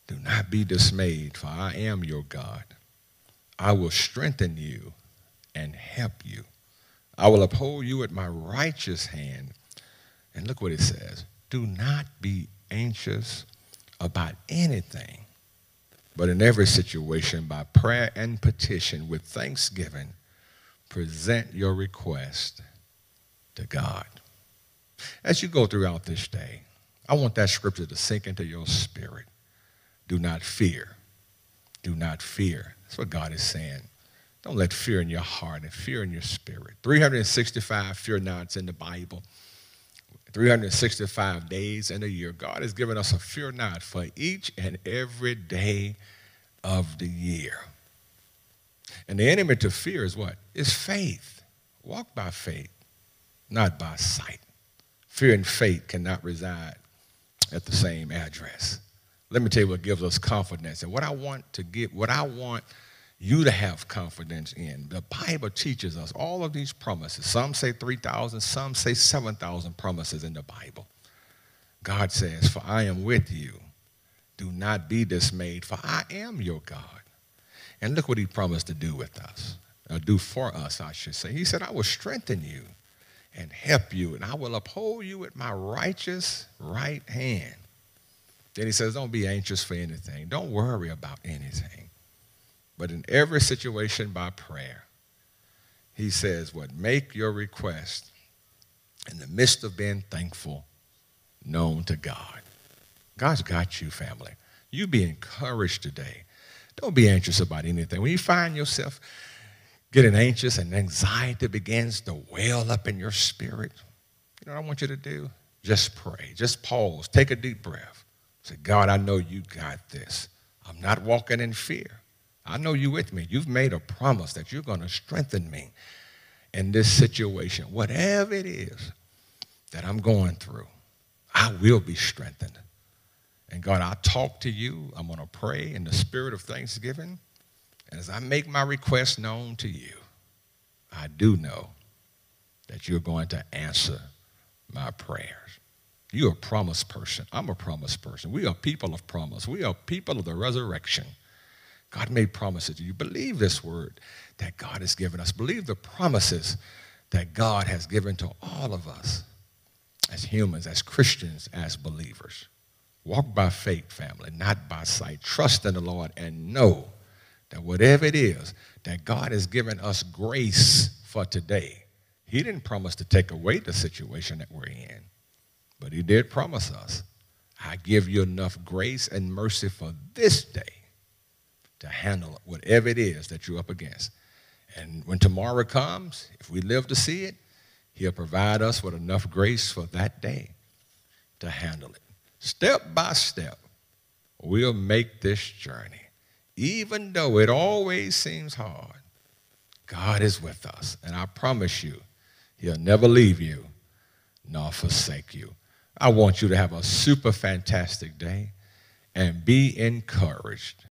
Do not be dismayed, for I am your God. I will strengthen you and help you. I will uphold you with my righteous hand. And look what it says. Do not be anxious about anything, but in every situation, by prayer and petition, with thanksgiving, present your request to God. As you go throughout this day, I want that scripture to sink into your spirit. Do not fear. Do not fear. That's what God is saying. Don't let fear in your heart and fear in your spirit. 365 fear nots in the Bible. 365 days in a year. God has given us a fear not for each and every day of the year. And the enemy to fear is what? It's faith. Walk by faith, not by sight. Fear and faith cannot reside at the same address. Let me tell you what gives us confidence. And what I want you to have confidence in. The Bible teaches us all of these promises. Some say 3,000, some say 7,000 promises in the Bible. God says, for I am with you. Do not be dismayed, for I am your God. And look what he promised to do with us, or do for us, I should say. He said, I will strengthen you and help you, and I will uphold you with my righteous right hand. Then he says, don't be anxious for anything. Don't worry about anything. But in every situation by prayer, he says, what? Make your request in the midst of being thankful known to God. God's got you, family. You be encouraged today. Don't be anxious about anything. When you find yourself getting anxious and anxiety begins to well up in your spirit, you know what I want you to do? Just pray. Just pause. Take a deep breath. Say, God, I know you got this. I'm not walking in fear. I know you're with me. You've made a promise that you're going to strengthen me in this situation. Whatever it is that I'm going through, I will be strengthened. And God, I'll talk to you. I'm going to pray in the spirit of thanksgiving. And as I make my request known to you, I do know that you're going to answer my prayers. You're a promise person. I'm a promise person. We are people of promise. We are people of the resurrection. God made promises to you. Believe this word that God has given us. Believe the promises that God has given to all of us as humans, as Christians, as believers. Walk by faith, family, not by sight. Trust in the Lord and know that whatever it is that God has given us grace for today, he didn't promise to take away the situation that we're in, but he did promise us, I give you enough grace and mercy for this day to handle whatever it is that you're up against. And when tomorrow comes, if we live to see it, he'll provide us with enough grace for that day to handle it. Step by step, we'll make this journey. Even though it always seems hard, God is with us. And I promise you, he'll never leave you nor forsake you. I want you to have a super fantastic day and be encouraged.